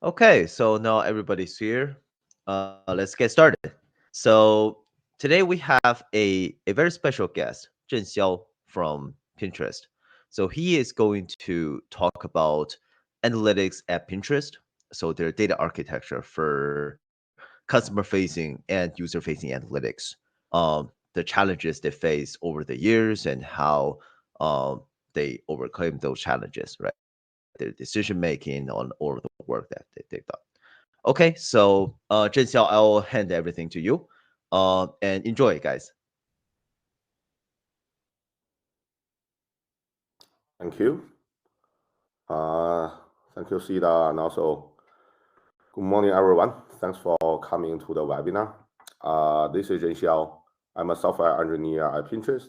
Okay, so now everybody's here. Let's get started. So today we have a very special guest, Zhen Xiao from Pinterest. So he is going to talk about analytics at Pinterest. So their data architecture for customer facing and user facing analytics. The challenges they face over the years and how they overcame those challenges, right? Their decision making on all of the work that they've done. Okay, so Zhen Xiao, I'll hand everything to you. And enjoy, guys. Thank you. Thank you, Sida, and also good morning, everyone. Thanks for coming to the webinar. This is Zhen Xiao. I'm a software engineer at Pinterest.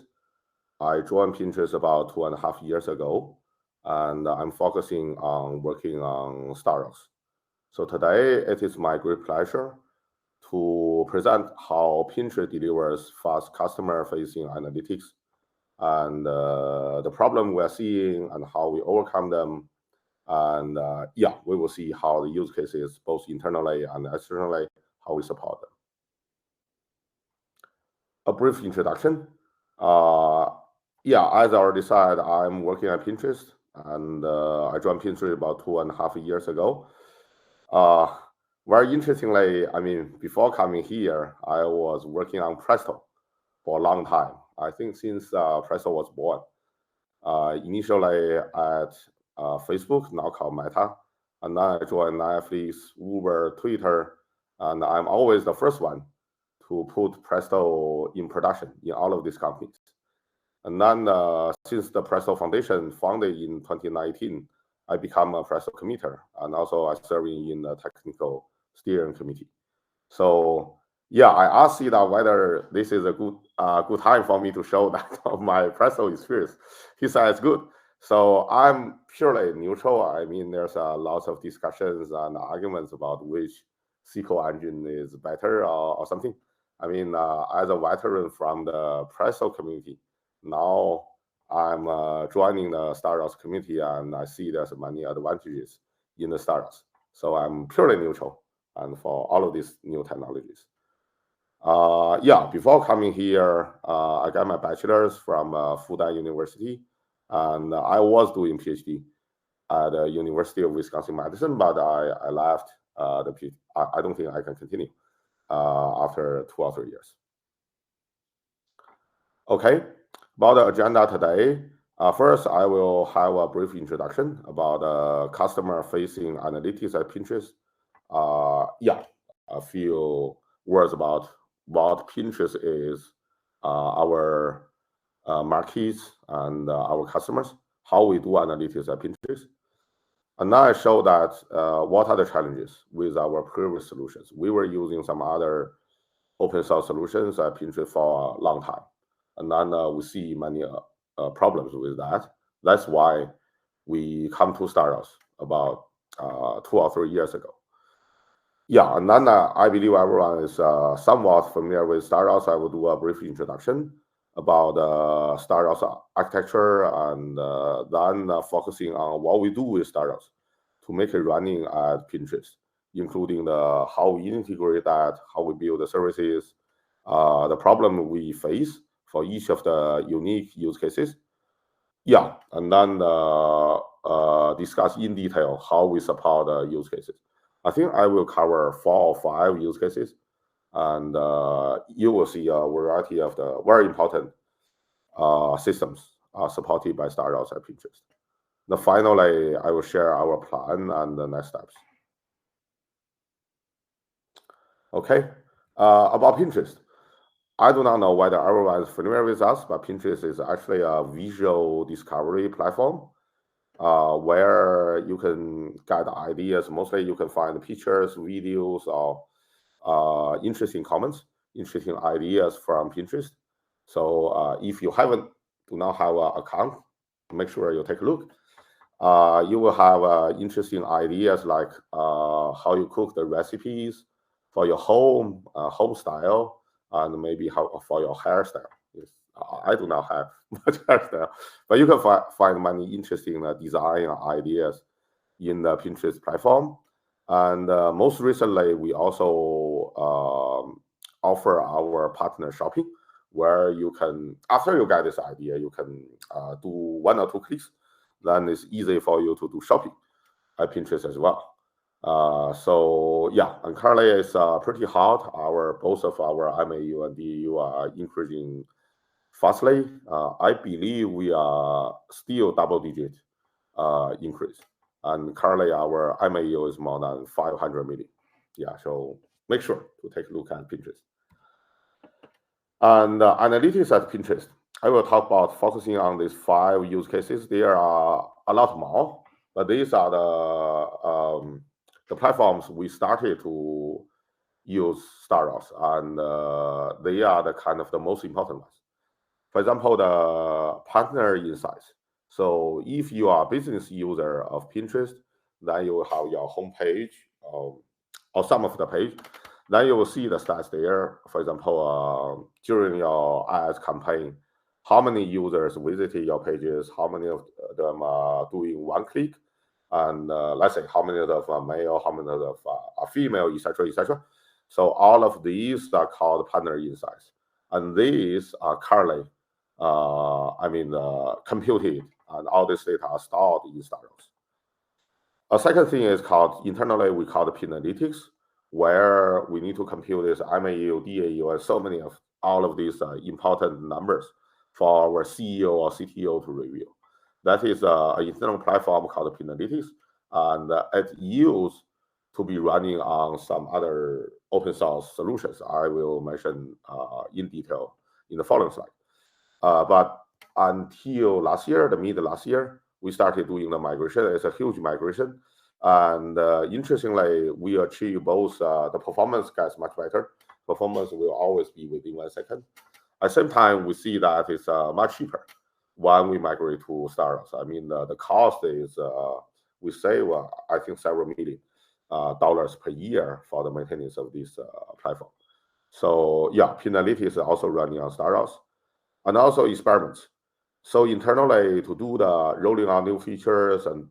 I joined Pinterest about 2.5 years ago, and I'm focusing on working on StarRocks. So today, it is my great pleasure to present how Pinterest delivers fast customer-facing analytics and the problem we're seeing and how we overcome them. And yeah, we will see how the use cases, both internally and externally, how we support them. A brief introduction. Yeah, as I already said, I'm working at Pinterest, and I joined Pinterest about 2.5 years ago. Very interestingly, I mean, before coming here, I was working on Presto for a long time. I think since Presto was born. Initially at Facebook, now called Meta, and then I joined Netflix, Uber, Twitter, and I'm always the first one to put Presto in production in all of these companies. And then since the Presto Foundation founded in 2019, I become a Presto committer, and also I serving in the technical steering committee. So yeah, I asked Sida whether this is a good time for me to show that of my Presto experience. He said it's good. So I'm purely neutral. I mean, there's lots of discussions and arguments about which SQL engine is better or something. I mean, as a veteran from the Presto community, now I'm joining the StarRocks community, and I see there's many advantages in the StarRocks. So I'm purely neutral and for all of these new technologies. Yeah, before coming here, I got my bachelor's from Fudan University, and I was doing PhD at the University of Wisconsin-Madison, but I left the PhD. I don't think I can continue after 2 or 3 years. Okay, about the agenda today. First, I will have a brief introduction about customer-facing analytics at Pinterest. Yeah, a few words about what Pinterest is, our markets and our customers, how we do analytics at Pinterest. And now I show that what are the challenges with our previous solutions. We were using some other open source solutions at Pinterest for a long time. And then we see many problems with that. That's why we come to StarRocks about 2 or 3 years ago. Yeah, and then I believe everyone is somewhat familiar with StarRocks. I will do a brief introduction about StarRocks architecture, and then focusing on what we do with StarRocks to make it running at Pinterest, including how we integrate that, how we build the services, the problem we face for each of the unique use cases. Yeah, and then discuss in detail how we support the use cases. I think I will cover 4 or 5 use cases, and you will see a variety of the very important systems supported by StarRocks at Pinterest. Then finally, I will share our plan and the next steps. Okay, about Pinterest. I do not know whether everyone is familiar with us, but Pinterest is actually a visual discovery platform where you can get ideas. Mostly you can find pictures, videos, or interesting comments, interesting ideas from Pinterest. So if you do not have an account, make sure you take a look. You will have interesting ideas like how you cook the recipes for your home style, and maybe how for your hairstyle. Yes, I do not have much hairstyle, but you can find many interesting design ideas in the Pinterest platform. And most recently, we also offer our partner shopping, where you can, after you get this idea, you can do 1 or 2 clicks. Then it's easy for you to do shopping at Pinterest as well. So yeah, and currently it's pretty hot. Both of our MAU and DAU are increasing fastly. I believe we are still double-digit increase, and currently our MAU is more than 500 million. Yeah, so make sure to take a look at Pinterest. And analytics at Pinterest, I will talk about focusing on these 5 use cases. There are a lot more, but these are the platforms we started to use StarRocks, and they are the kind of the most important ones. For example, the partner insights. So if you are a business user of Pinterest, then you will have your homepage or some of the page. Then you will see the stats there. For example, during your ads campaign, how many users visited your pages, how many of them are doing 1 click, and let's say how many of them are male, how many of them are female, etc., etc. So all of these are called partner insights, and these are currently, computed, and all this data are stored in StarRocks. A second thing is called, internally we call the Pinalytics, where we need to compute this MAU, DAU, and so many of all of these important numbers for our CEO or CTO to review. That is an internal platform called Pinalytics, and it's used to be running on some other open source solutions I will mention in detail in the following slide. But until last year, the mid last year, we started doing the migration. It's a huge migration. And interestingly, we achieve both the performance gets much better. Performance will always be within 1 second. At the same time, we see that it's much cheaper when we migrate to StarRocks. I mean, the cost is, we save, I think, several million dollars per year for the maintenance of this platform. So yeah, Pinalytics is also running on StarRocks. And also experiments. So internally, to do the rolling out new features and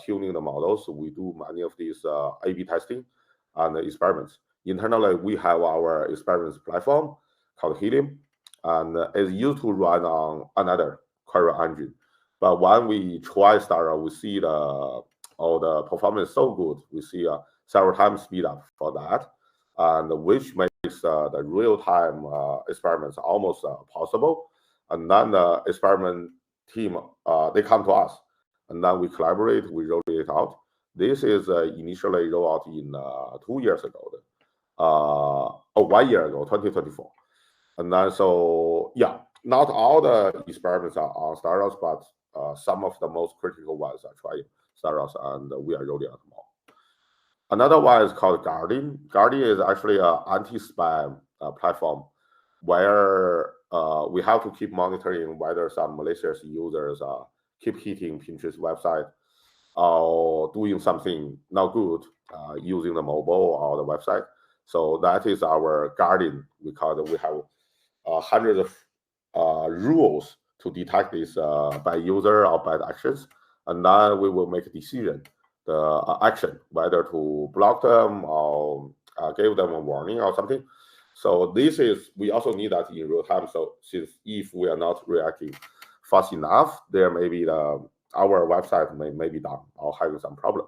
tuning the models, we do many of these A/B testing and experiments. Internally, we have our experiments platform called Helium, and it's used to run on another query engine. But when we try StarRocks, we see the performance so good. We see several times speed up for that, and which makes the real-time experiments almost possible. And then the experiment team, they come to us, and then we collaborate, we roll it out. This is initially rolled out in 2 years ago, 1 year ago, 2024. And then, so yeah, not all the experiments are on StarRocks, but some of the most critical ones are trying StarRocks, and we are rolling out more. Another one is called Guardian. Guardian is actually an anti-spam platform where we have to keep monitoring whether some malicious users keep hitting Pinterest website or doing something not good using the mobile or the website. So that is our Guardian. We have hundreds of rules to detect this bad user or bad actions, and then we will make a decision, the action, whether to block them or give them a warning or something. So this is, we also need that in real time. So since if we are not reacting fast enough, there may be our website may be down or having some problem.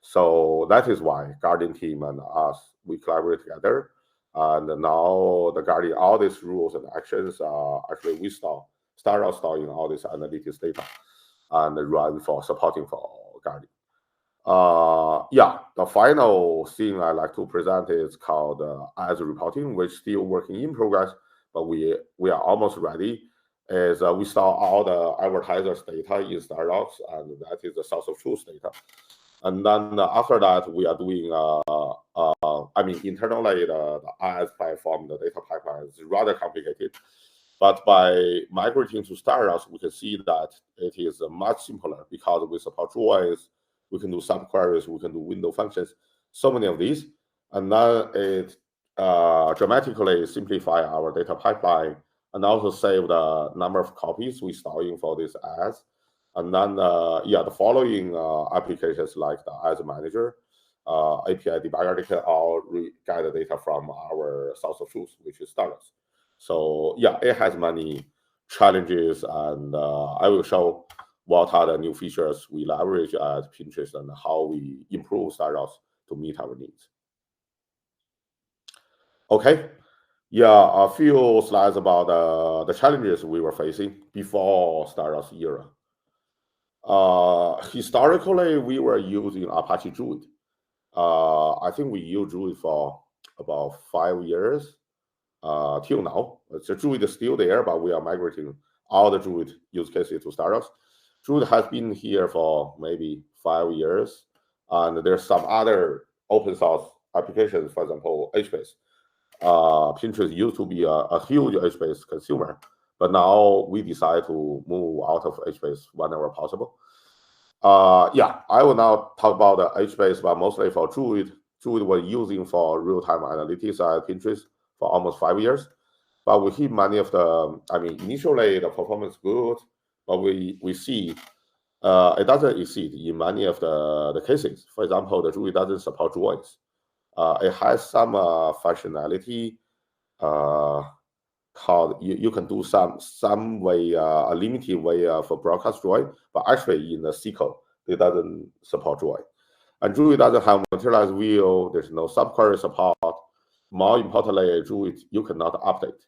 So that is why Guardian team and us, we collaborate together. And now the Guardian, all these rules and actions actually we start storing all this analytics data and run for supporting for Guardian. Yeah, the final thing I like to present is called ads reporting, which is still working in progress, but we are almost ready. Is we store all the advertisers' data in StarRocks, and that is the source of truth data. And then after that, we are doing, internally the ads platform, the data pipeline is rather complicated. But by migrating to StarRocks, we can see that it is much simpler because we support Druid. We can do subqueries, we can do window functions, so many of these. And then it dramatically simplify our data pipeline and also save the number of copies we storing for these ads. And then, the following applications like the ads manager API debugger, they can all get the data from our source of truth, which is StarRocks. So yeah, it has many challenges, and I will show what are the new features we leverage at Pinterest and how we improve StarRocks to meet our needs. Okay, yeah, a few slides about the challenges we were facing before StarRocks era. Historically, we were using Apache Druid. I think we used Druid for about 5 years till now. So Druid is still there, but we are migrating all the Druid use cases to StarRocks. Druid has been here for maybe 5 years, and there's some other open source applications, for example, HBase. Pinterest used to be a huge HBase consumer, but now we decide to move out of HBase whenever possible. Yeah, I will now talk about the HBase, but mostly for Druid. Druid was using for real-time analytics at Pinterest for almost 5 years. But we hit many of the, initially the performance good, but we see it doesn't exceed in many of the cases. For example, the Druid doesn't support droids. It has some functionality called you can do some way a limited way for broadcast droid, but actually in the SQL it doesn't support droid. And Druid doesn't have materialized view. There's no subquery support. More importantly, Druid you cannot update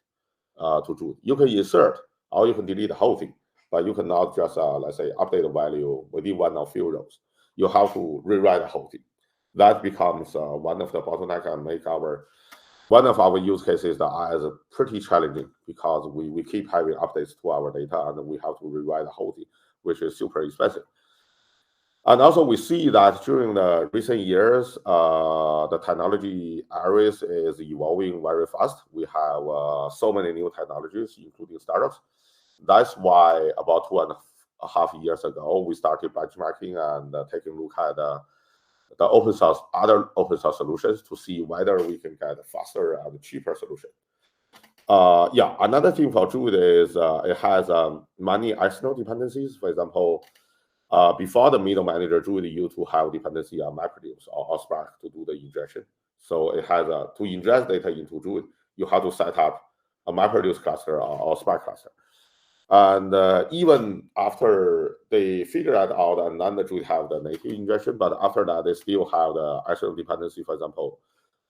to Druid. You can insert or you can delete the whole thing, but you cannot just let's say update the value within one or few rows. You have to rewrite the whole thing. That becomes one of the bottlenecks and make one of our use cases that is pretty challenging because we keep having updates to our data and we have to rewrite the whole thing, which is super expensive. And also we see that during the recent years, the technology areas is evolving very fast. We have so many new technologies, including StarRocks. That's why about 2.5 years ago, we started benchmarking and taking a look at the other open source solutions to see whether we can get a faster and cheaper solution. Yeah, another thing for Druid is it has many external dependencies. For example, before the middle manager, Druid used to have dependency on MapReduce or Spark to do the ingestion. So it has to ingest data into Druid, you have to set up a MapReduce cluster or Spark cluster. And even after they figured out and none of Druid have the native ingestion, but after that they still have the external dependency, for example,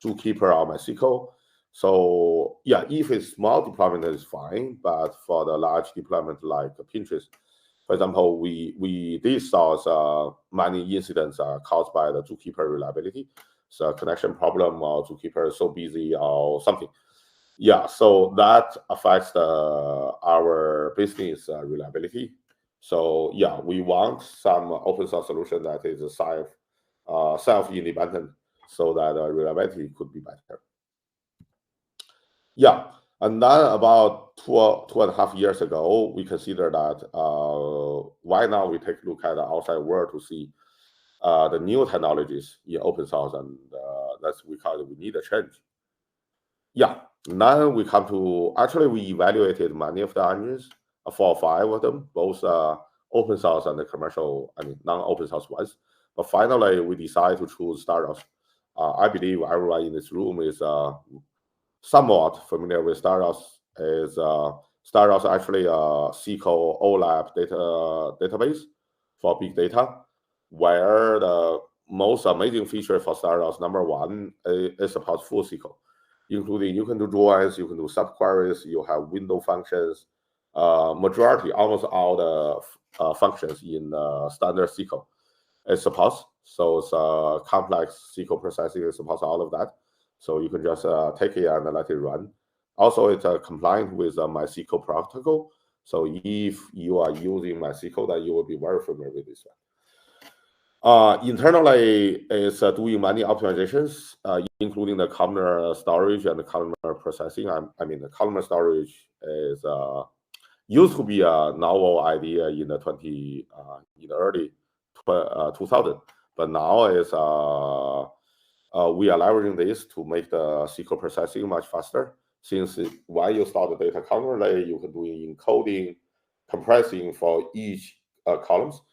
Zookeeper or MySQL. So yeah, if it's small deployment, it's fine. But for the large deployment like Pinterest, for example, we did solve many incidents caused by the Zookeeper reliability. So connection problem or Zookeeper is so busy or something. Yeah, so that affects our business reliability. So yeah, we want some open source solution that is self-independent so that reliability could be better. Yeah, and then about 2.5 years ago, we considered that why now we take a look at the outside world to see the new technologies in open source, and that's because we need a change. Yeah, now we come to, actually we evaluated many of the engines, 4 or 5 of them, both open source and the commercial, non-open source ones. But finally, we decided to choose StarRocks. I believe everyone in this room is somewhat familiar with StarRocks. StarRocks actually a SQL OLAP database for big data, where the most amazing feature for StarRocks, number one, it supports full SQL, including you can do drawings, you can do subqueries, you have window functions, majority, almost all the functions in standard SQL it supports. So it's complex SQL processing, it supports all of that. So you can just take it and let it run. Also, it's compliant with MySQL protocol. So if you are using MySQL, then you will be very familiar with this one. Internally, it's doing many optimizations, including the columnar storage and the columnar processing. The columnar storage is used to be a novel idea in the early 2000, but now is we are leveraging this to make the SQL processing much faster. Since when you store the data columnarly, you can do encoding, compressing for each columns.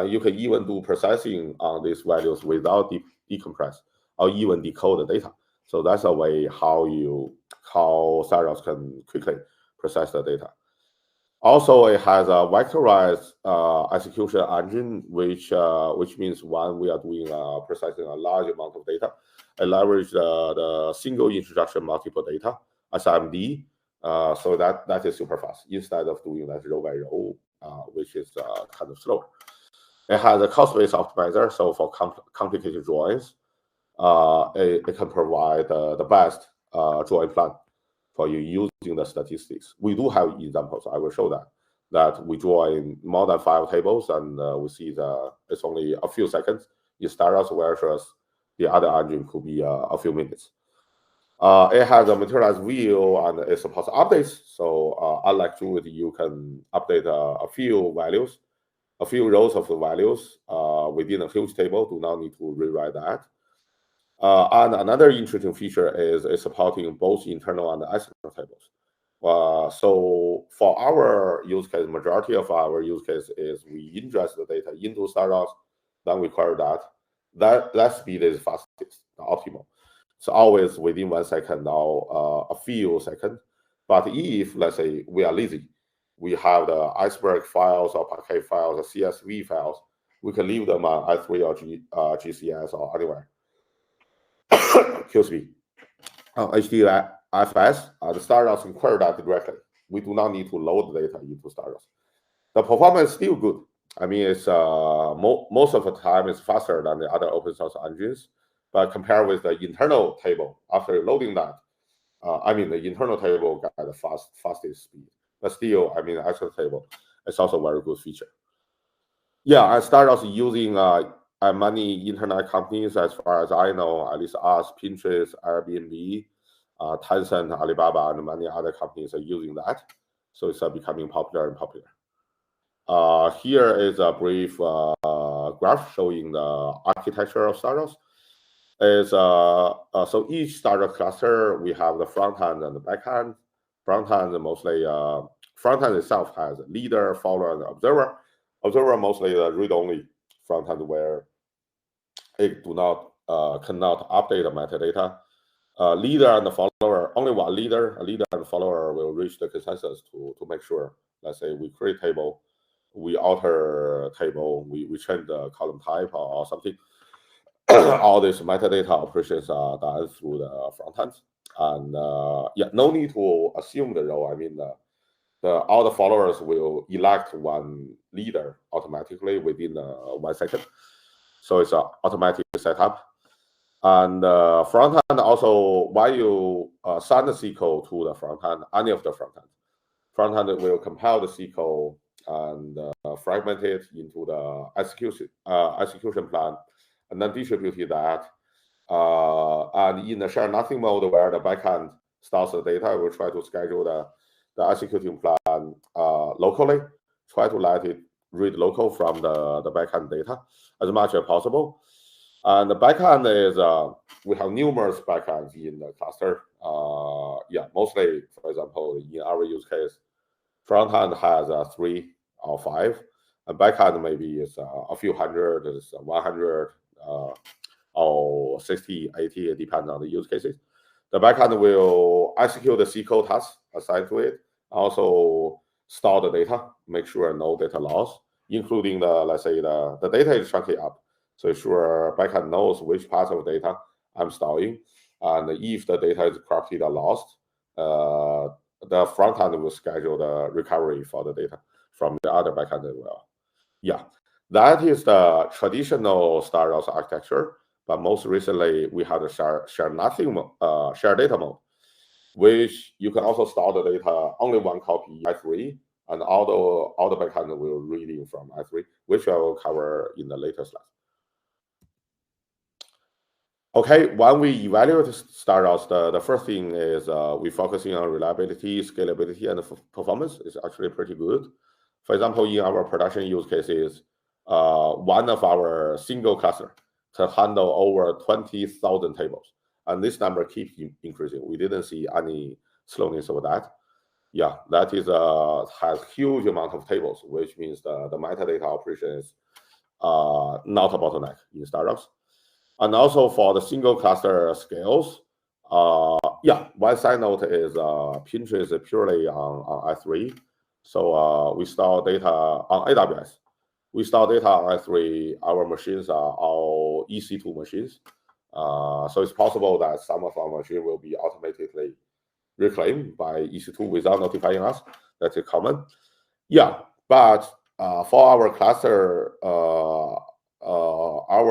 You can even do processing on these values without decompress or even decode the data. So that's a way how StarRocks can quickly process the data. Also, it has a vectorized execution engine, which means when we are doing processing a large amount of data, I leverage the single instruction multiple data SMD, so that is super fast instead of doing that row by row, which is kind of slower. It has a cost-based optimizer, so for complicated drawings, it can provide the best drawing plan for you using the statistics. We do have examples. I will show that we draw in more than 5 tables, and we see it's only a few seconds in StarRocks, whereas the other engine could be a few minutes. It has a materialized view and it supports updates. So unlike Druid, you can update a few values, a few rows of the values within a huge table. Do not need to rewrite that. And another interesting feature is supporting both internal and external tables. So for our use case, majority of our use case is we ingest the data into StarRocks, then we query that. That speed is fastest, optimal. So always within 1 second or a few seconds. But if, let's say, we are lazy, we have the Iceberg files or Parquet files or CSV files, we can leave them on S3 or GCS or anywhere. Excuse me. HDFS, the StarRocks can query that directly. We do not need to load the data into StarRocks. The performance is still good. I mean, it's most of the time it's faster than the other open source engines. But compared with the internal table, after loading that, the internal table got the fastest speed. But still, the external table is also a very good feature. Yeah, I started also using many internet companies, as far as I know, at least us, Pinterest, Airbnb, Tencent, Alibaba, and many other companies are using that. So it's becoming popular and popular. Here is a brief graph showing the architecture of StarRocks. So each StarRocks cluster, we have the front end and the back end. Front end itself has a leader, follower, and observer. Observer mostly the read-only front end where it cannot update the metadata. Leader and the follower, only one leader. A leader and follower will reach the consensus to make sure. Let's say we create table, we alter table, we change the column type or something. All these metadata operations are done through the front end. And no need to assume the role. All the followers will elect one leader automatically within 1 second. So it's an automatic setup. And front end also, while you send the SQL to the front end, any of the front end will compile the SQL and fragment it into the execution plan, and then distribute that. And in the share nothing mode, where the backend stores the data, we'll try to schedule the executing plan locally, try to let it read local from the backend data as much as possible. And the backend is, we have numerous backends in the cluster. Mostly, for example, in our use case, front end has 3 or 5, and backend maybe is a few hundred, is 100, or 60, 80, it depends on the use cases. The backend will execute the SQL task assigned to it, also store the data, make sure no data loss, including let's say the data is chunky up. So sure, backend knows which part of data I'm storing, and if the data is corrupted or lost, the front end will schedule the recovery for the data from the other backend as well. Yeah, that is the traditional StarRocks architecture. But most recently, we have the share data mode, which you can also store the data only one copy S3, and all the backend will read in from S3, which I will cover in the later slide. Okay, when we evaluate StarRocks, the first thing is we're focusing on reliability, scalability, and performance. It's actually pretty good. For example, in our production use cases, one of our single cluster can handle over 20,000 tables, and this number keeps increasing. We didn't see any slowness over that. Yeah, that is has huge amount of tables, which means the metadata operation is not a bottleneck in StarRocks. And also for the single cluster scales, one side note is Pinterest is purely on S3. So we store data on AWS. We store data on S3. Our machines are all EC2 machines. So it's possible that some of our machine will be automatically reclaimed by EC2 without notifying us. That's common. But for our cluster, our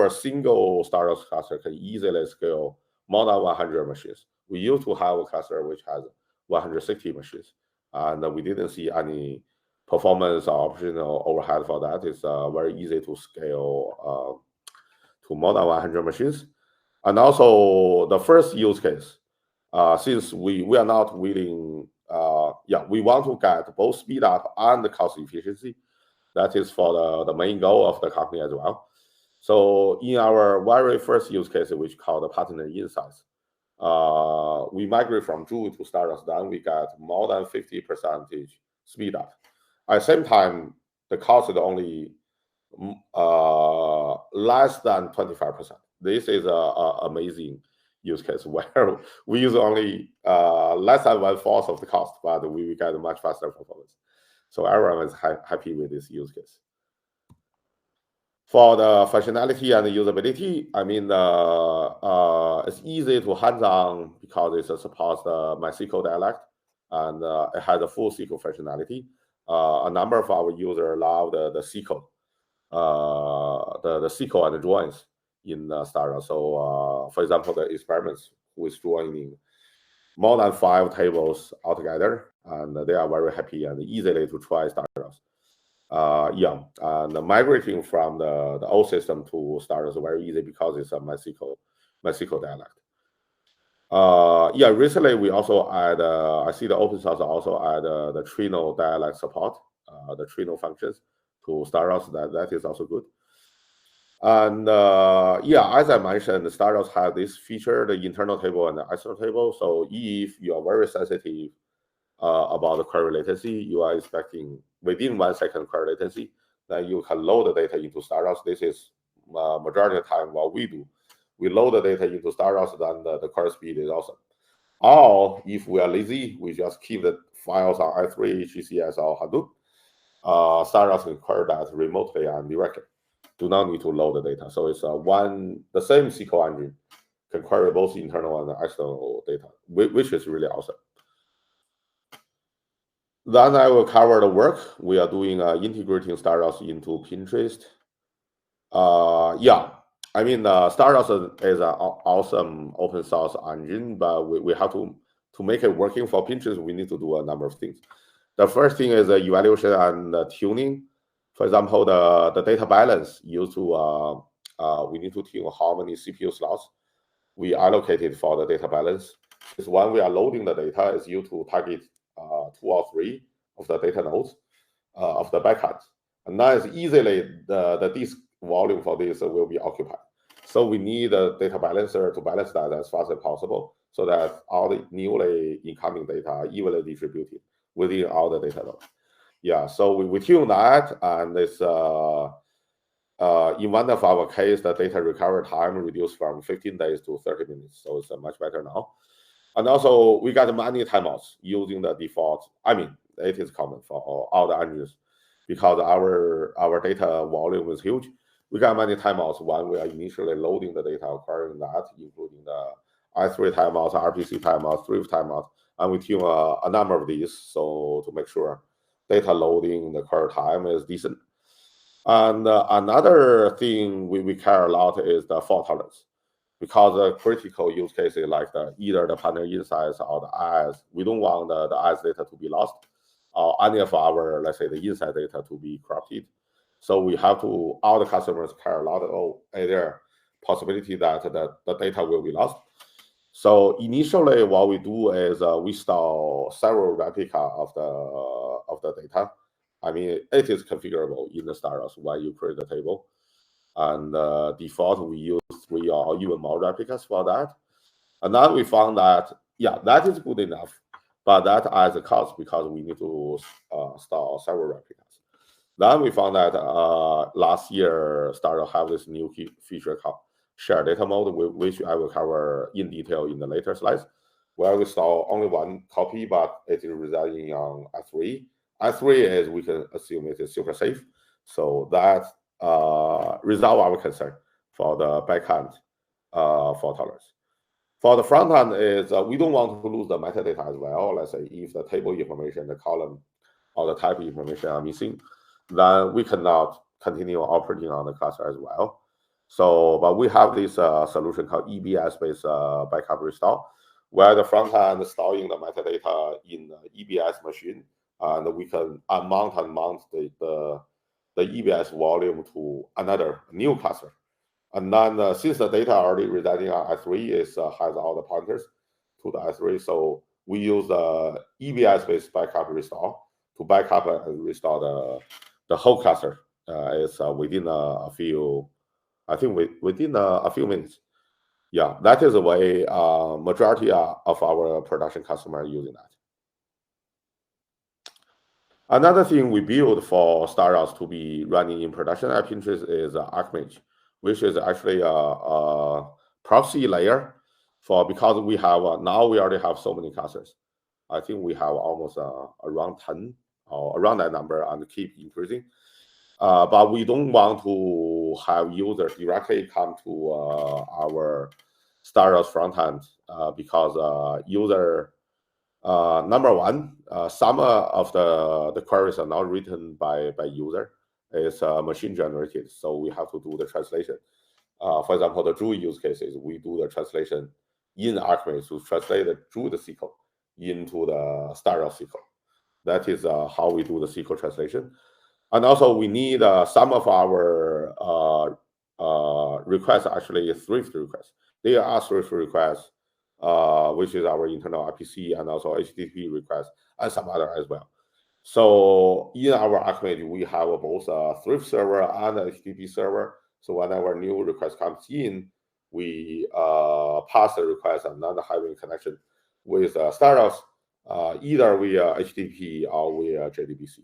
single StarRocks cluster can easily scale more than 100 machines. We used to have a cluster which has 160 machines, and we didn't see any performance or operational overhead for that. It's very easy to scale to more than 100 machines. And also the first use case, since we are not willing, we want to get both speed up and the cost efficiency. That is for the main goal of the company as well. So in our very first use case, which called the partner insights, we migrate from Druid to StarRocks. Then we got more than 50% speed up. At the same time, the cost is only less than 25%. This is an amazing use case where we use only less than 1/4 of the cost, but we get a much faster performance. So everyone is happy with this use case. For the functionality and the usability, I mean, it's easy to hands-on because it supports the MySQL dialect, and it has a full SQL functionality. A number of our users love the SQL, the SQL and the joins in StarRocks. So, for example, the experiments with joining more than 5 tables altogether, and they are very happy and easily to try StarRocks. And migrating from the old system to StarRocks is very easy because it's a MySQL dialect. Recently we also add, I see the open source also add the Trino dialect support, the Trino functions to StarRocks. That is also good. And as I mentioned, the StarRocks has this feature, the internal table and the external table. So if you are very sensitive about the query latency, you are expecting within 1 second query latency, then you can load the data into StarRocks. This is majority of the time what we do. We load the data into StarRocks, then the query speed is awesome. Or if we are lazy, we just keep the files on S3, GCS, or Hadoop. StarRocks can query that remotely and directly. Do not need to load the data. So it's the same SQL engine can query both internal and external data, which is really awesome. Then I will cover the work we are doing integrating StarRocks into Pinterest. I mean, StarRocks is an awesome open source engine, but we have to make it working for Pinterest. We need to do a number of things. The first thing is evaluation and tuning. For example, the data balance used to we need to tune how many CPU slots we allocated for the data balance. Because when we are loading the data, it's used to target 2 or 3 of the data nodes of the backend. And now it's easily the disk volume for this will be occupied. So we need a data balancer to balance that as fast as possible so that all the newly incoming data are evenly distributed within all the data nodes. So we tune that, and it's in one of our case, the data recovery time reduced from 15 days to 30 minutes. So it's much better now. And also we got many timeouts using the default. I mean, it is common for all the engines because our data volume is huge. We got many timeouts when we are initially loading the data, acquiring that, including the I3 timeouts, RPC timeouts, Thrift timeouts, and we tune a number of these so to make sure data loading, the query time is decent. And another thing we care a lot is the fault tolerance, because the critical use cases like either the partner insights or the ads, we don't want the ads data to be lost or any of our, let's say, the insight data to be corrupted. So we have to, all the customers care a lot of there possibility that the data will be lost. So initially what we do is we store several replica of the data. I mean, it is configurable in the StarRocks when you create the table. And default, we use 3 or even more replicas for that. And now we found that, that is good enough, but that adds a cost because we need to store several replicas. Then we found that last year, StarRocks have this new feature called shared data mode, which I will cover in detail in the later slides, where we store only one copy, but it is residing on S3. S3 is, we can assume it is super safe. So that resolve our concern for the backend fault tolerance. For the front end is we don't want to lose the metadata as well. Let's say if the table information, the column, or the type information are missing, then we cannot continue operating on the cluster as well. So, but we have this solution called EBS-based backup restore, where the front end is storing the metadata in the EBS machine, and we can unmount and mount the EBS volume to another new cluster. And then since the data already residing on S3 has all the pointers to the S3, so we use the EBS-based backup restore to back up and restore the whole cluster. It's within a few, I think within a few minutes. Yeah, that is the way majority of our production customers are using that. Another thing we build for StarRocks to be running in production at Pinterest is Archmage, which is actually a proxy layer because we have now we already have so many clusters. I think we have almost around 10 or around that number and keep increasing. But we don't want to have users directly come to our StarRocks front end because user number one, some of the queries are not written by user. It's machine generated, so we have to do the translation. For example, the Druid use cases, we do the translation in Archmage to translate the Druid SQL into the StarRocks SQL. That is how we do the SQL translation. And also we need some of our requests actually Thrift requests. They are Thrift requests, which is our internal RPC, and also HTTP requests, and some other as well. So in our Archmage, we have both a Thrift server and a HTTP server. So whenever new request comes in, we pass the request and then having connection with StarRocks, either via HTTP or via JDBC.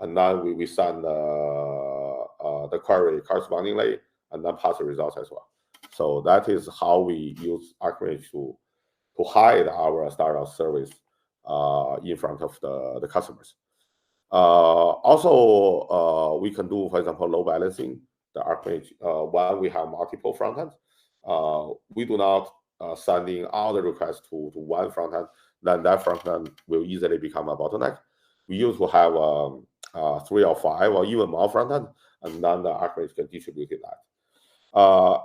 And then we send the query correspondingly and then pass the results as well. So that is how we use Archmage to hide our StarRocks service in front of the customers. Also, we can do, for example, load balancing the Archmage when we have multiple front ends. We do not sending all the requests to one front end, then that front end will easily become a bottleneck. We used to have 3 or 5 or even more front end, and then the Archmage can distribute that.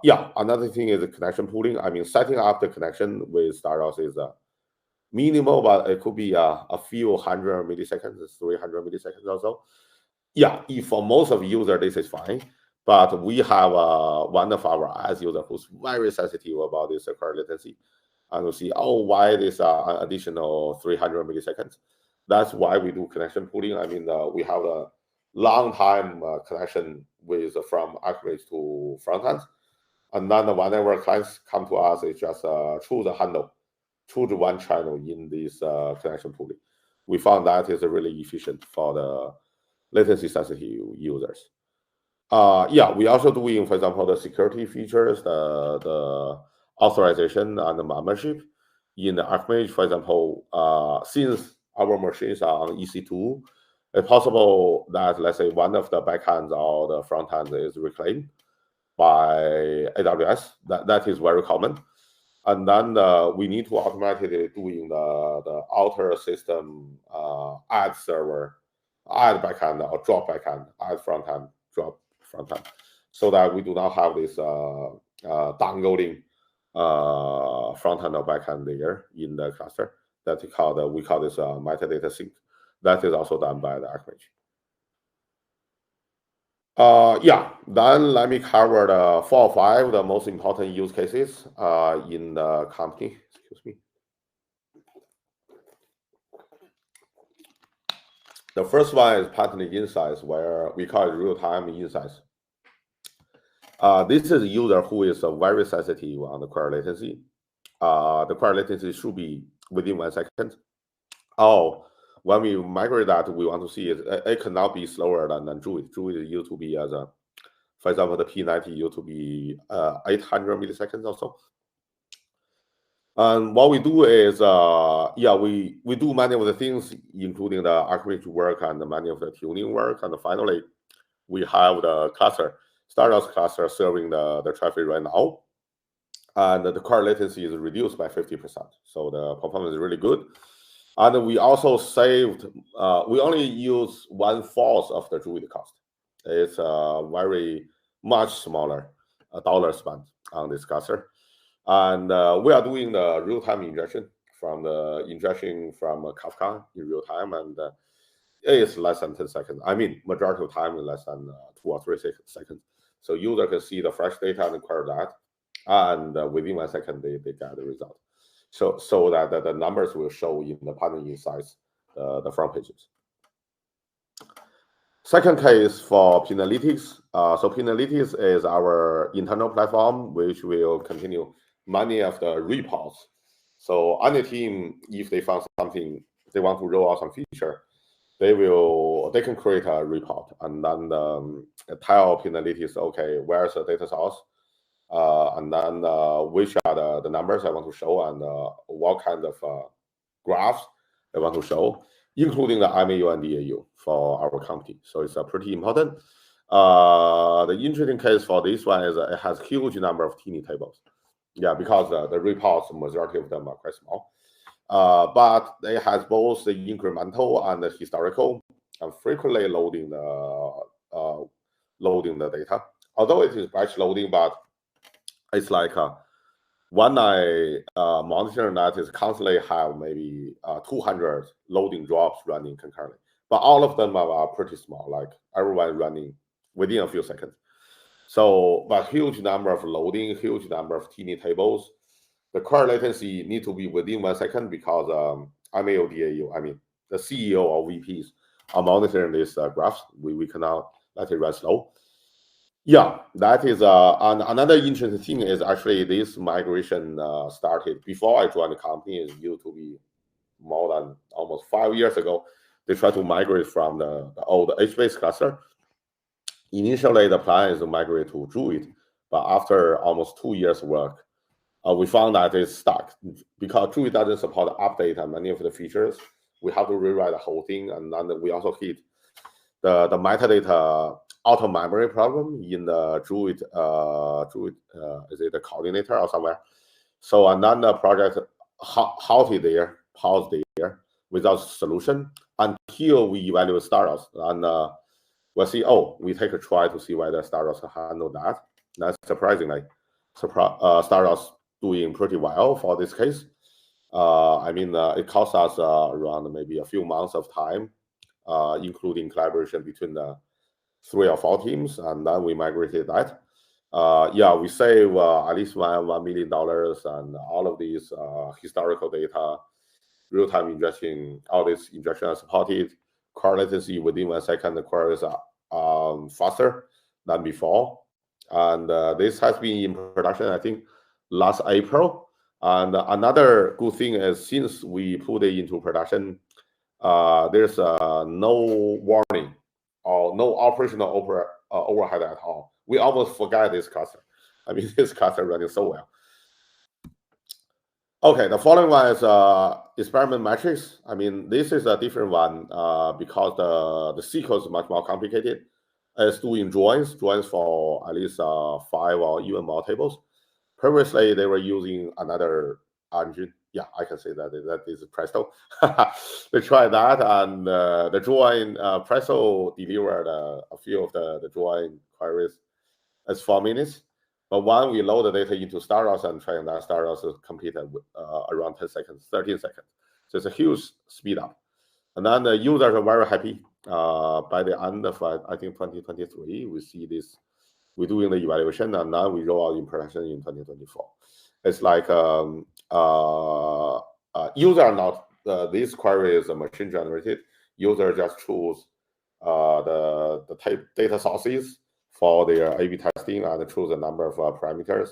Yeah, another thing is the connection pooling. I mean, setting up the connection with StarRocks is minimal, but it could be a few hundred milliseconds, 300 milliseconds or so. Yeah, if for most of users, this is fine. But we have one of our as user who's very sensitive about this query latency. And we see, oh, why this additional 300 milliseconds? That's why we do connection pooling. I mean, we have a long time connection from Archmage to front ends. And then whenever clients come to us, it's just choose a handle, choose one channel in this connection pooling. We found that is really efficient for the latency sensitive users. Yeah, we also doing, for example, the security features, the authorization and the membership in the Archmage. For example, since our machines are on EC2, it's possible that, let's say, one of the backends or the front end is reclaimed by AWS. That is very common. And then we need to automatically doing the outer system add server, add backend or drop backend, add front end, drop front end, so that we do not have this downloading front end or backend layer in the cluster. That we call this metadata sync. That is also done by the Archmage. Yeah, then let me cover the 4 or 5 the most important use cases in the company. Excuse me. The first one is pattern insights, where we call it real-time insights. This is a user who is very sensitive on the query latency. The query latency should be within 1 second. Oh, when we migrate that, we want to see it cannot be slower than Druid. Druid used to be as a For example, the P90 used to be 800 milliseconds or so. And what we do is, we do many of the things, including the Archmage work and many of the tuning work. And finally, we have the cluster, StarRocks cluster serving the traffic right now. And the core latency is reduced by 50%. So the performance is really good. And we also saved, we only use 1/4 of the Druid cost. It's very much smaller dollar spent on this cluster. And we are doing the real-time injection from Kafka in real time, and it's less than 10 seconds. I mean, majority of time is less than 2 or 3 seconds. So user can see the fresh data and query that, and within 1 second they get the result. So that the numbers will show in the partner insights, the front pages. Second case for Pinalytics. So Pinalytics is our internal platform, which will continue many of the reports. So any team, if they found something, they want to roll out some feature, they can create a report and then tell Pinalytics, okay, where's the data source, and then which are the numbers I want to show, and what kind of graphs I want to show, including the MAU and DAU for our company. So it's pretty important. The interesting case for this one is it has huge number of teeny tables. Yeah, because the reports, majority of them are quite small. But it has both the incremental and the historical, and frequently loading the data. Although it is batch loading, but it's like when I monitor that is constantly have maybe 200 loading jobs running concurrently. But all of them are pretty small, like everyone running within a few seconds. So, but huge number of loading, huge number of teeny tables. The core latency need to be within 1 second because MAO, DAU, I mean, the CEO or VPs are monitoring these graphs. We cannot let it run slow. Yeah, that is and another interesting thing is actually this migration started before I joined the company. It used to be more than almost 5 years ago. They tried to migrate from the old HBase cluster. Initially, the plan is to migrate to Druid, but after almost 2 years work, we found that it's stuck because Druid doesn't support update and many of the features. We have to rewrite the whole thing, and then we also hit the metadata auto memory problem in the Druid. Is it the coordinator or somewhere? So and then the project halted there, paused there without solution until we evaluate StarRocks, and we'll see. Oh, we take a try to see whether StarRocks can handle that. That's surprisingly, StarRocks doing pretty well for this case. I mean, it cost us around maybe a few months of time, including collaboration between the 3 or 4 teams, and then we migrated that. Yeah, we save at least $1 million, and all of these historical data, real-time ingestion, all this injection are supported. Core latency within 1 second, the queries are faster than before. And this has been in production, I think, last April. And another good thing is since we put it into production, there's no warning or no operational overhead at all. We almost forgot this cluster. I mean, this cluster running so well. Okay, the following one is experiment metrics. I mean, this is a different one because the SQL is much more complicated. It's doing joins for at least 5 or even more tables. Previously, they were using another engine. Yeah, I can say that is Presto. They tried that, and the join Presto delivered a few of the join queries as 4 minutes. But when we load the data into StarRocks and train that, StarRocks is completed around 10 seconds, 13 seconds. So it's a huge speed up. And then the users are very happy. By the end of, I think, 2023, we see this. We're doing the evaluation, and now we roll out in production in 2024. It's like user are not, this query is machine generated. User just choose the data sources for their A/B testing and choose a number of parameters,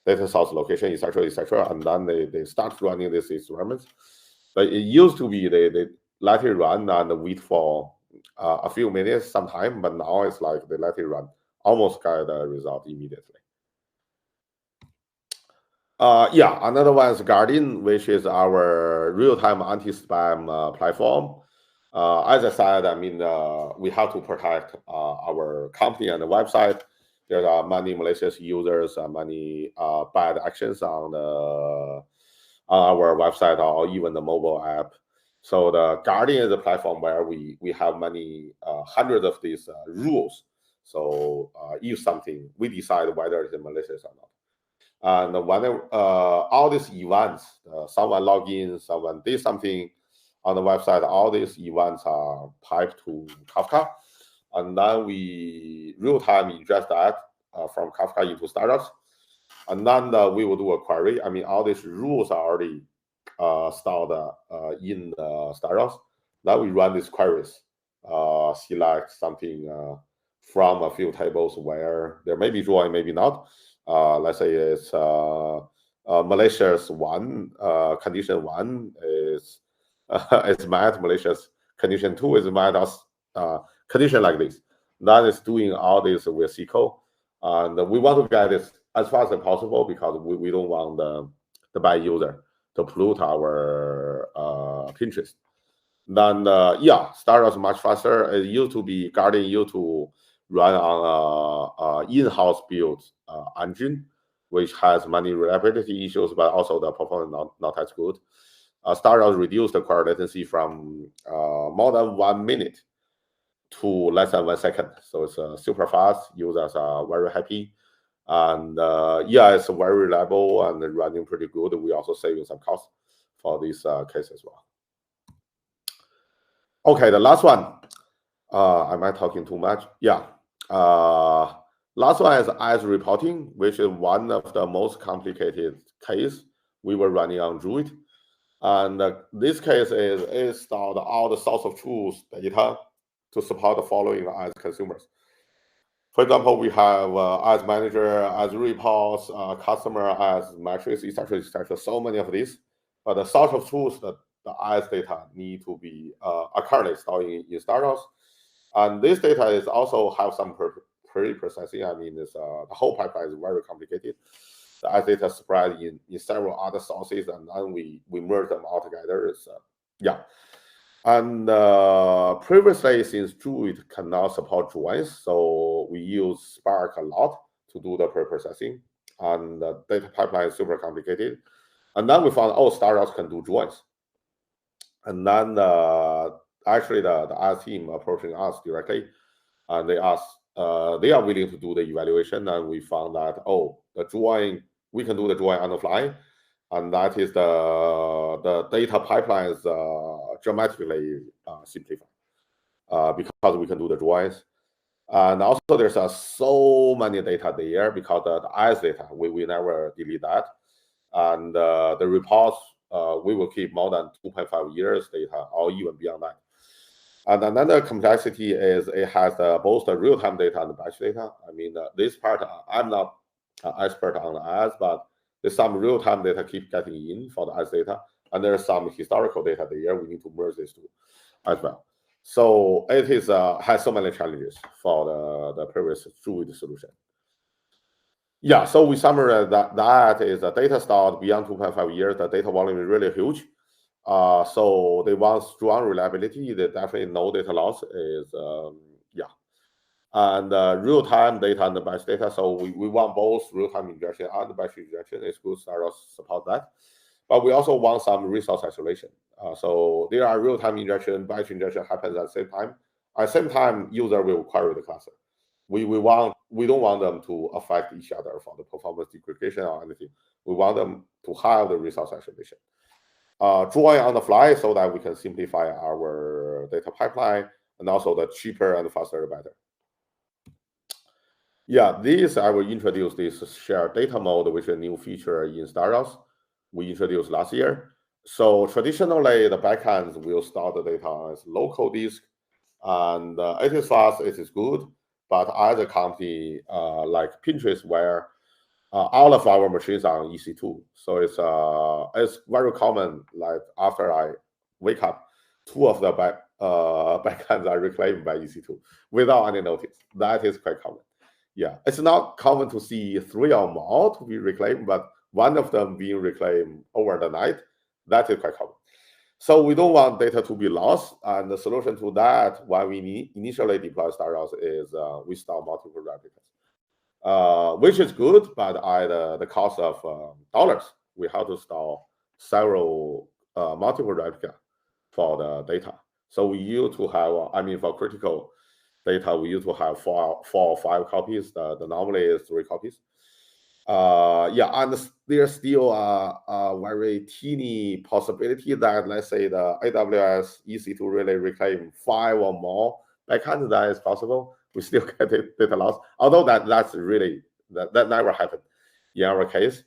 data source location, etc., and then they start running these experiments. But it used to be they let it run and wait for a few minutes sometime, but now it's like they let it run almost get the result immediately. Another one is Guardian, which is our real-time anti-spam platform. As I said, I mean, we have to protect our company and the website. There are many malicious users and many bad actions on our website or even the mobile app. So the Guardian is a platform where we have many hundreds of these rules. So if something, we decide whether it's malicious or not. And whenever all these events, someone log in, someone did something on the website, all these events are piped to Kafka, and then we real-time ingest that from Kafka into StarRocks, and then we will do a query. I mean, all these rules are already stored in StarRocks. Then we run these queries, select something from a few tables where there may be join, maybe not. Let's say it's malicious one, condition one is met, malicious condition two is met as condition like this. That is doing all this with SQL, and we want to get this as fast as possible because we don't want the bad user to pollute our Pinterest. Then StarRocks is much faster. It used to be Guardian used to run on a in-house built engine, which has many reliability issues, but also the performance not as good. StarRocks reduced the query latency from more than 1 minute to less than 1 second. So it's super fast. Users are very happy. And it's very reliable and running pretty good. We also saving some cost for this case as well. Okay, the last one. Am I talking too much? Last one is as reporting, which is one of the most complicated case we were running on Druid. And this case is stored all the source of truth data to support the following as consumers. For example, we have as manager, as reports, customer, as metrics, etc., etc. So many of these, but the source of truth, the as data need to be currently stored in StarRocks, and this data is also have some pre-processing. I mean, it's, the whole pipeline is very complicated. The as data spread in several other sources, and then we merge them all together. And previously, since Druid cannot support joins, so we use Spark a lot to do the pre-processing, and the data pipeline is super complicated. And then we found, StarRocks can do joins. And then actually the ads team approaching us directly, and they asked, they are willing to do the evaluation, and we found that, the join, we can do the join on the fly, and that is the data pipeline is dramatically simplified because we can do the joins. And also there's so many data there because the as data, we never delete that. And the reports, we will keep more than 2.5 years data or even beyond that. And another complexity is it has both the real-time data and the batch data. I mean, this part, I'm not an expert on the ads, but there's some real-time data keep getting in for the ads data, and there's some historical data there. We need to merge these two as well. So it is has so many challenges for the previous Druid solution. So we summarize that is the data stored beyond 2.5 years. The data volume is really huge. So they want strong reliability. They definitely no data loss is and real-time data and the batch data. So we want both real-time injection and the batch injection. It's good StarRocks support that, but we also want some resource isolation. So there are real-time injection, batch injection happens at the same time. At the same time, user will query the cluster. We don't want them to affect each other for the performance degradation or anything. We want them to have the resource isolation. Join on the fly so that we can simplify our data pipeline, and also the cheaper and faster the better. This I will introduce this shared data mode, which is a new feature in StarRocks we introduced last year. So traditionally, the backends will store the data as local disk, and it is fast, it is good. But as a company like Pinterest, where all of our machines are on EC2, so it's very common. Like after I wake up, 2 of the backends are reclaimed by EC2 without any notice. That is quite common. Yeah, it's not common to see 3 or more to be reclaimed, but one of them being reclaimed over the night, that is quite common. So we don't want data to be lost, and the solution to that, why we initially deploy StarRocks, is we store multiple replicas, which is good, but at the cost of dollars. We have to store several multiple replica for the data. So we used to have, I mean, for critical data, we used to have four or five copies. The normally is 3 copies. Yeah, and there's still a very teeny possibility that, let's say, the AWS easy to really reclaim 5 or more backends. That is possible. We still get data loss, although that's really that never happened in our case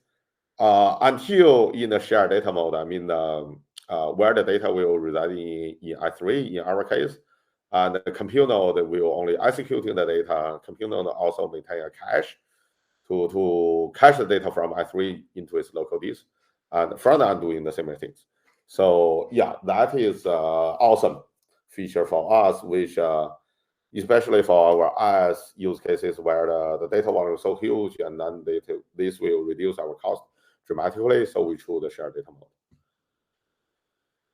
until in the shared data mode. I mean, where the data will reside in I3 in our case, and the compute node will only executing the data. Compute node also maintain a cache to cache the data from I3 into its local disk, and front end doing the similar things. So yeah, that is awesome feature for us, which especially for our IS use cases where the data volume is so huge, and then this will reduce our cost dramatically. So we choose the shared data mode.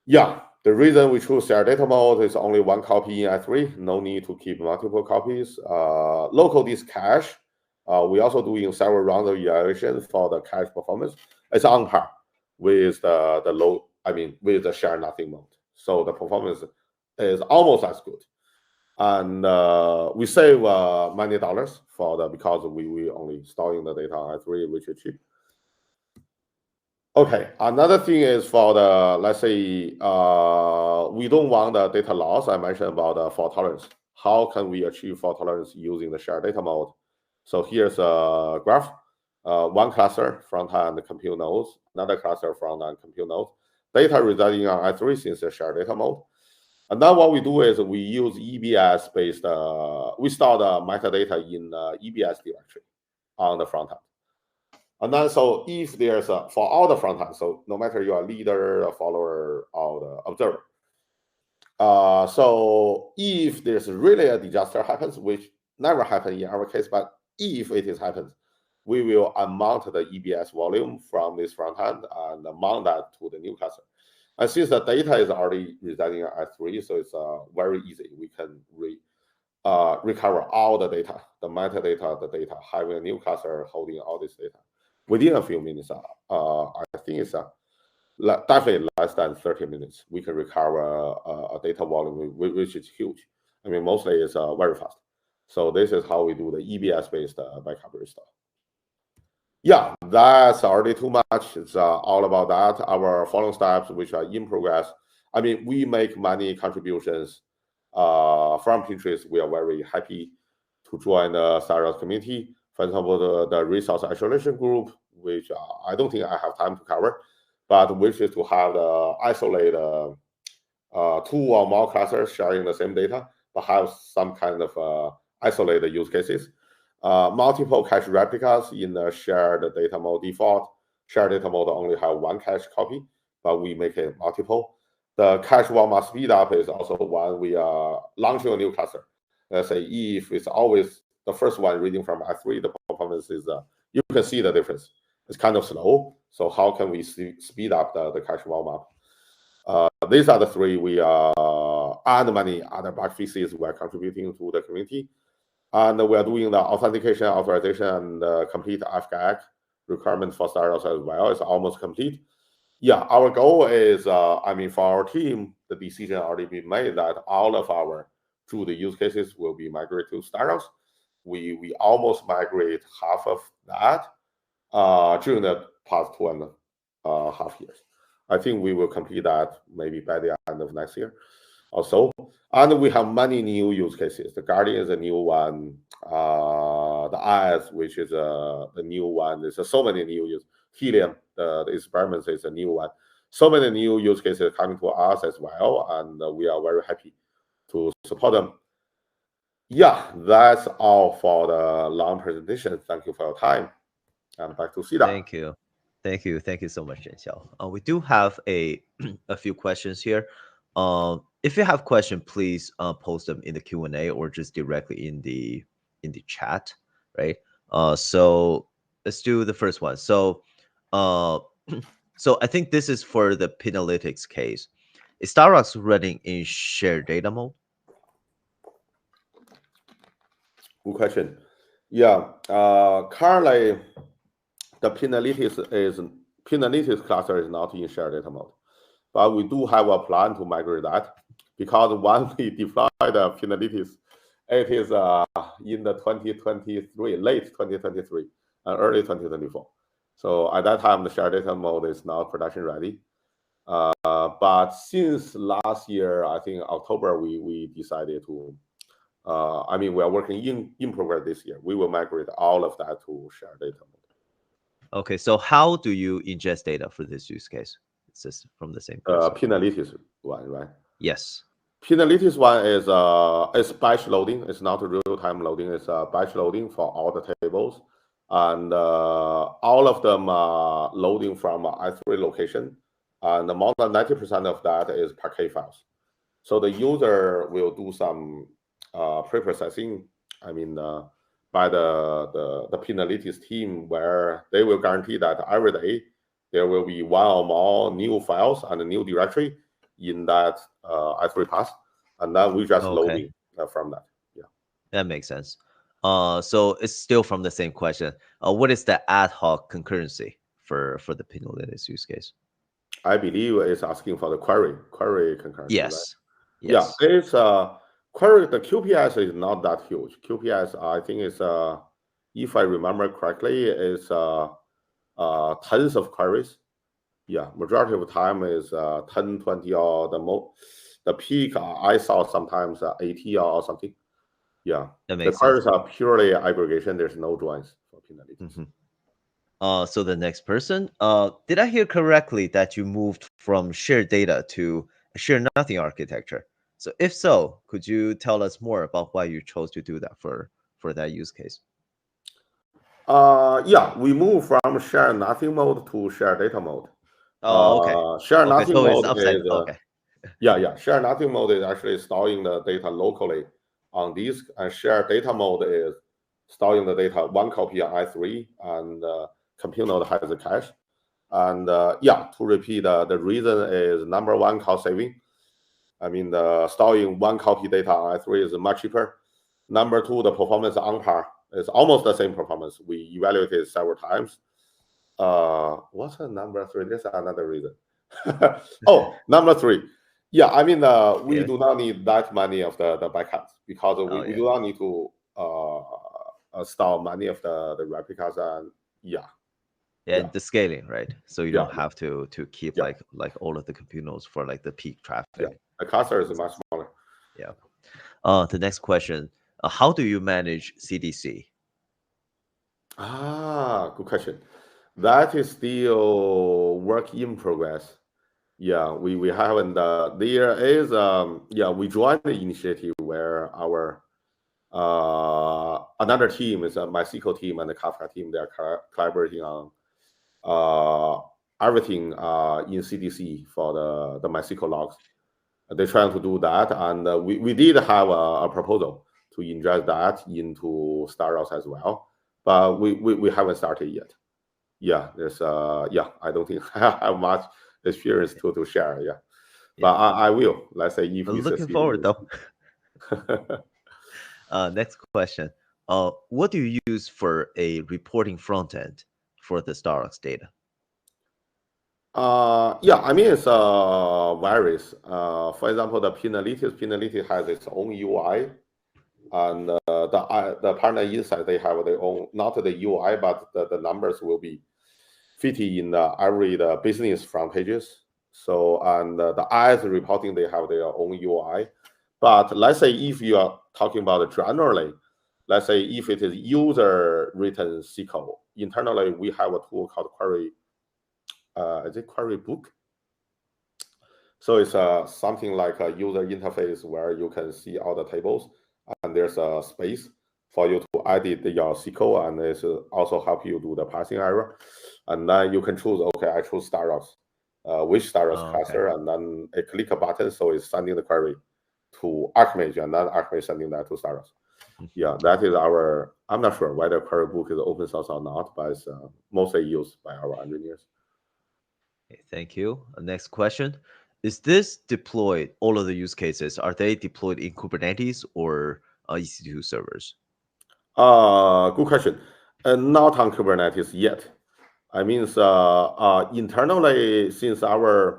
Yeah, the reason we choose shared data mode is only 1 copy in I3, no need to keep multiple copies. Local disk cache, we also doing several rounds of evaluation for the cache performance. It's on par with the low, I mean, with the share nothing mode. So the performance is almost as good. And we save many dollars for the, because we only storing the data on I3, which is cheap. Okay, another thing is for the, let's say, we don't want the data loss. I mentioned about fault tolerance. How can we achieve fault tolerance using the shared data mode? So here's a graph. One cluster front-end compute nodes, another cluster front-end compute nodes. Data residing on I3 since the shared data mode. And now what we do is we use EBS-based, we store the metadata in EBS directory on the front end. And then, so if there's a, for all the front end, so no matter you're a leader, a follower, or the observer. So if there's really a disaster happens, which never happened in our case, but if it is happens, we will unmount the EBS volume from this front end and mount that to the new cluster. And since the data is already residing at S3, so it's very easy. We can recover all the data, the metadata, the data, having a new cluster holding all this data within a few minutes. I think it's definitely less than 30 minutes. We can recover a data volume, which is huge. I mean, mostly it's very fast. So this is how we do the EBS-based backup restore. Yeah, that's already too much. It's all about that. Our following steps, which are in progress. I mean, we make many contributions from Pinterest. We are very happy to join the StarRocks community. For example, the resource isolation group, which I don't think I have time to cover, but which is to have the isolate 2 or more clusters sharing the same data, but have some kind of isolated use cases. Multiple cache replicas in the shared data mode default. Shared data mode only have 1 cache copy, but we make it multiple. The cache warm-up speed up is also one we are launching a new cluster. Let's say if it's always the first one reading from I3, the performance is, you can see the difference. It's kind of slow. So how can we speed up the cache warm-up? These are the 3 we and many other bug fixes we're contributing to the community. And we are doing the authentication, authorization, and complete FGAC requirement for StarRocks as well. It's almost complete. Yeah, our goal is, I mean, for our team, the decision already been made that all of our Druid use cases will be migrated to StarRocks. We almost migrate half of that during the past 2.5 years. I think we will complete that maybe by the end of next year or so. And we have many new use cases. The Guardian is a new one. The IS, which is the new one. There's so many new use. Helium, the experiments is a new one. So many new use cases coming to us as well, and we are very happy to support them. Yeah, that's all for the long presentation. Thank you for your time. And back to Sida. Thank you. Thank you so much, Jianxiao. We do have a a few questions here. If you have question, please post them in the Q&A or just directly in the chat, right? So let's do the first one. So, uh, so I think this is for the Pinalytics case. Is StarRocks running in shared data mode? Good question. Yeah, currently the Pinalytics cluster is not in shared data mode, but we do have a plan to migrate that because when we deploy the Pinalytics, it is in the 2023, late 2023 and early 2024. So at that time, the shared data mode is not production ready. But since last year, I think October, we decided to. I mean, we are working in progress this year. We will migrate all of that to shared data mode. Okay, so how do you ingest data for this use case? It's just from the same person. Pinalytics one, right? Yes. Pinalytics one is batch loading. It's not real time loading. It's batch loading for all the tables, and all of them are loading from S3 location, and more than 90% of that is Parquet files. So the user will do some pre-processing. I mean, by the Pinalytics team, where they will guarantee that every day there will be one or more new files and a new directory in that S3 path, and then we just Okay, loading from that. Yeah, that makes sense. So it's still from the same question. What is the ad hoc concurrency for the Pinalytics use case? I believe it's asking for the query concurrency, right? Yes. Yeah, Yes. it's query. The QPS is not that huge. QPS, I think, is if I remember correctly, is tens of queries. Yeah, majority of the time is 10, 20, or the peak I saw sometimes 80 or something. Yeah, That the makes sense. queries are purely aggregation. There's no joins for Pinalytics. Mhm. So the next person, did I hear correctly that you moved from shared data to a shared nothing architecture? So if so, could you tell us more about why you chose to do that for that use case? Yeah, we move from share nothing mode to share data mode. Oh, okay. Share Okay, nothing so it's mode upside. is Okay. yeah. Share nothing mode is actually storing the data locally on disk, and share data mode is storing the data one copy on i3, and compute node has a cache. And yeah, to repeat, the reason is number one, cost saving. I mean, the storing one copy data on i3 is much cheaper. Number two, the performance on par is almost the same performance. We evaluated several times. What's the number three? There's another reason. Oh, number three. Yeah, I mean, we Yeah. do not need that many of the backups because Oh, we yeah. do not need to store many of the replicas, and yeah, yeah, And the scaling, right? So you yeah, don't have to keep yeah, like all of the compute nodes for like the peak yeah. traffic. The cluster That is makes much sense. smaller. Yeah. The next question, how do you manage CDC? Good question. That is still work in progress. Yeah, we haven't. There is yeah, we joined the initiative where our another team is a MySQL team and the Kafka team. They are collaborating on uh, everything in CDC for the MySQL logs. They're trying to do that, and we did have a proposal to ingest that into StarRocks as well, but we haven't started yet. Yeah, there's yeah, I don't think I have much experience to share. Yeah, Yeah. but I will. Let's say if we Looking succeed forward in though. this. Next question. What do you use for a reporting front end for the StarRocks data? Yeah, I mean it's varies. For example, the Pinalytics has its own UI, and the partner inside they have their own, not the UI, but the numbers will be fitted in every the business front pages. So and the eyes reporting they have their own UI. But let's say if you are talking about generally, let's say if it is user written SQL, internally we have a tool called query. Is it query book? So it's something like a user interface where you can see all the tables, and there's a space for you to edit your SQL, and it also help you do the parsing error. And then you can choose, okay, I choose StarRocks, which StarRocks Oh, okay. cluster, and then I click a button, so it's sending the query to Archmage, and then Archmage sending that to StarRocks. Yeah, that is our. I'm not sure whether query book is open source or not, but it's mostly used by our engineers. Okay, thank you. Next question. Is this deployed, all of the use cases, are they deployed in Kubernetes or EC2 servers? Good question. Not on Kubernetes yet. I mean, internally, since Pinterest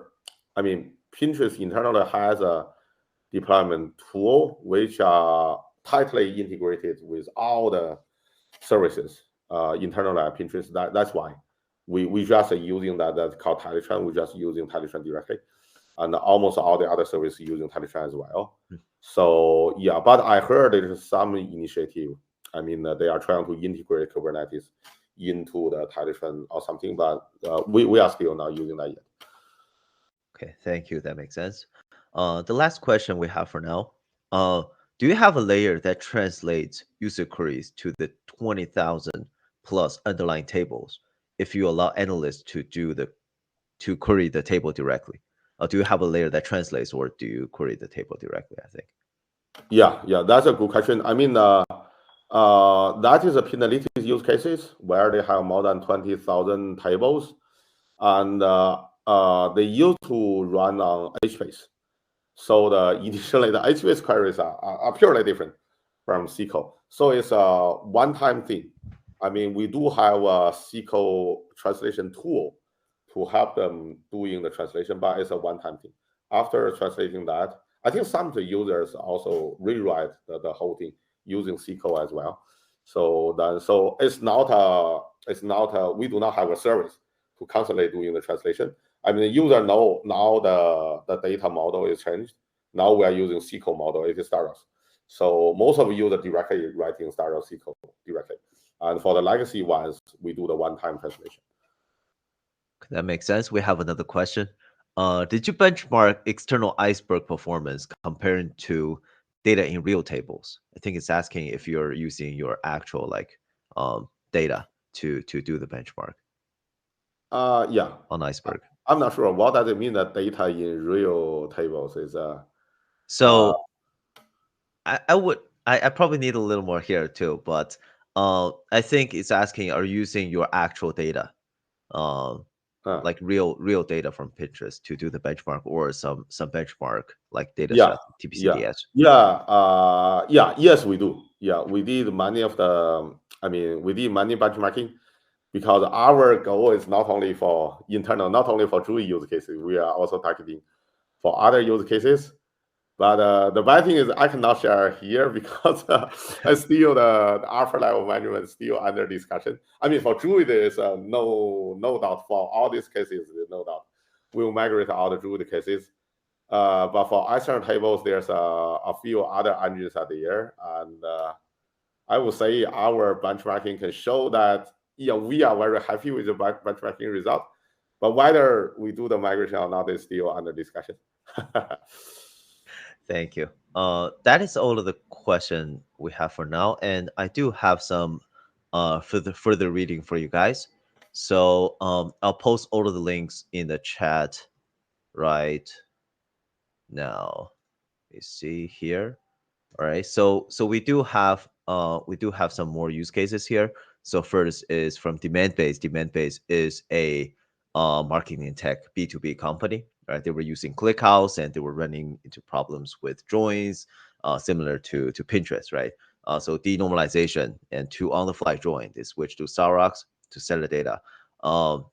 internally has a deployment tool which are tightly integrated with all the services internally at Pinterest. That's why we just using that's called Telegram. We're just using Telegram directly, and almost all the other services using Telegram as well. Hmm. So yeah, but I heard there is some initiative. They are trying to integrate Kubernetes into the Telegram or something, but we are still not using that yet. Okay, thank you. That makes sense. The last question we have for now. Uh, do you have a layer that translates user queries to the 20,000 plus underlying tables if you allow analysts to query the table directly? Do you have a layer that translates, or do you query the table directly? I think. Yeah, that's a good question. That is a Pinalytics use cases where they have more than 20,000 tables, and they used to run on HBase. So initially the HBase queries are purely different from SQL. So it's a one-time thing. We do have a SQL translation tool to help them doing the translation, but it's a one-time thing. After translating that, I think some of the users also rewrite the whole thing using SQL as well. So it's not we do not have a service to constantly doing the translation. The user know now the data model is changed. Now we are using SQL model. It is StarRocks. So most of you are directly writing StarRocks SQL directly. And for the legacy ones, we do the one-time translation. That makes sense. We have another question. Did you benchmark external Iceberg performance comparing to data in real tables? I think it's asking if you're using your actual data to do the benchmark Yeah. on Iceberg. I'm not sure what does it mean that data in real tables is So I probably need a little more here too, but I think it's asking, are you using your actual data? Um, uh, like real data from Pinterest to do the benchmark, or some benchmark like data yeah, set yeah, TPCDS. yes, we do. Yeah, we did many of the. We did many benchmarking because our goal is not only for internal, not only for Druid use cases. We are also targeting for other use cases. But the bad thing is I cannot share here because it's still the alpha level management is still under discussion. For Druid, there is no doubt for all these cases, there's no doubt. We'll migrate all the Druid cases. But for Iceberg tables, there's a few other engines are there. And I would say our benchmarking can show that, yeah, we are very happy with the benchmarking result. But whether we do the migration or not is still under discussion. Thank you. That is all of the question we have for now, and I do have some further reading for you guys. So I'll post all of the links in the chat right now. You see here. All right. So we do have some more use cases here. So first is from Demandbase. Demandbase is a marketing and tech B2B company. Right. They were using ClickHouse and they were running into problems with joins, similar to Pinterest, right? So denormalization and to on the fly join. They switched to StarRocks to sell the data.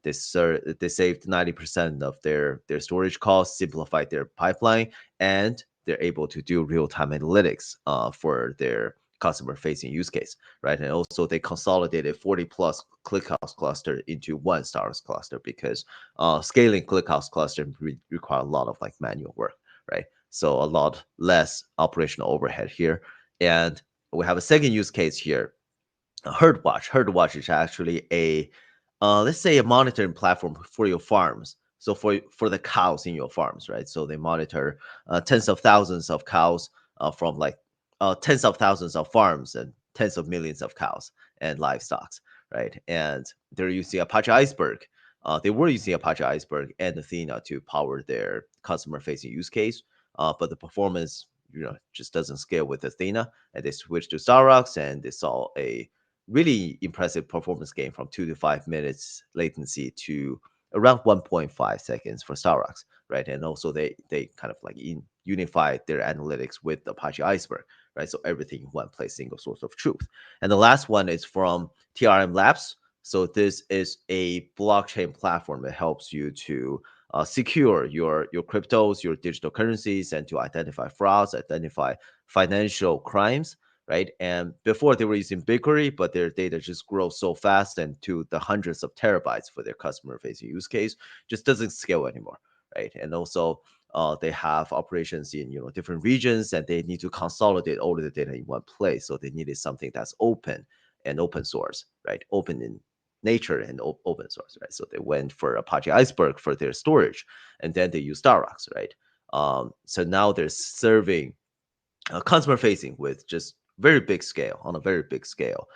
They saved 90% of their storage costs, simplified their pipeline, and they're able to do real-time analytics for their customer-facing use case, right? And also they consolidated 40 plus ClickHouse cluster into one StarRocks cluster because scaling ClickHouse cluster require a lot of like manual work, right? So a lot less operational overhead here. And we have a second use case here, HerdWatch. HerdWatch is actually a let's say a monitoring platform for your farms. So for the cows in your farms, right? So they monitor tens of thousands of cows from like tens of thousands of farms and tens of millions of cows and livestock, right? And they're using Apache Iceberg. They were using Apache Iceberg and Athena to power their customer-facing use case, but the performance just doesn't scale with Athena, and they switched to StarRocks, and they saw a really impressive performance gain from 2 to 5 minutes latency to around 1.5 seconds for StarRocks, right? And also they kind of like unified their analytics with Apache Iceberg, right? So everything in one place, single source of truth. And the last one is from TRM Labs. So this is a blockchain platform that helps you to secure your cryptos, your digital currencies, and to identify frauds, identify financial crimes, right? And before they were using BigQuery, but their data just grows so fast and to the hundreds of terabytes for their customer-facing use case, just doesn't scale anymore, right? And also they have operations in different regions, and they need to consolidate all of the data in one place. So they needed something that's open and open source, right? Open in nature and open source, right? So they went for Apache Iceberg for their storage, and then they use StarRocks, right? So now they're serving customer facing with just very big scale on a very big scale,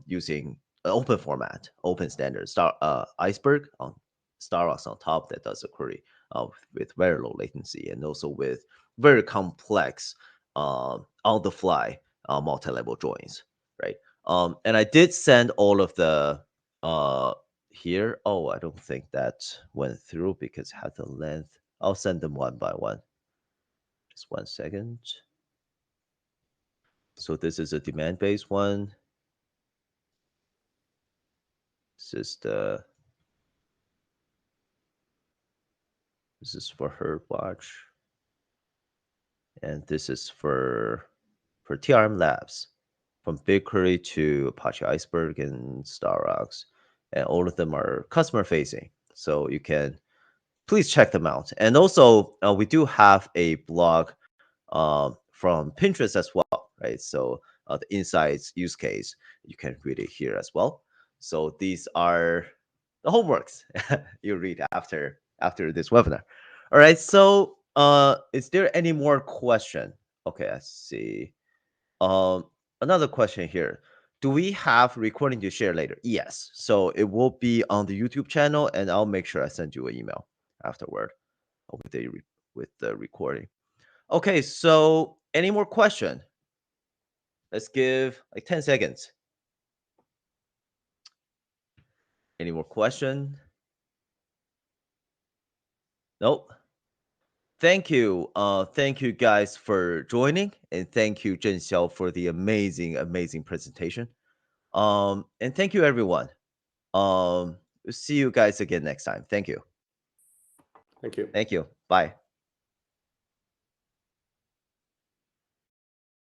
using an open format, open standard Iceberg on StarRocks on top that does a query with very low latency, and also with very complex on the fly multi-level joins, right? And I did send all of the uh here. Oh, I don't think that went through because it had the length. I'll send them one by one. Just 1 second. So this is a demand-based one. This is for her watch, and this is for TRM Labs, from BigQuery to Apache Iceberg and StarRocks, and all of them are customer facing. So you can please check them out. And also, we do have a blog from Pinterest as well, right? So the insights use case, you can read it here as well. So these are the homeworks you read after this webinar. All right. So is there any more question? Okay, I see. Um, Another question here. Do we have recording to share later? Yes. So it will be on the YouTube channel, and I'll make sure I send you an email afterward with the recording. Okay, so any more question? Let's give like 10 seconds. Any more question? Nope. Thank you guys for joining, and thank you Zhen Xiao for the amazing presentation. And thank you everyone. See you guys again next time. Thank you. Thank you. Thank you. Bye.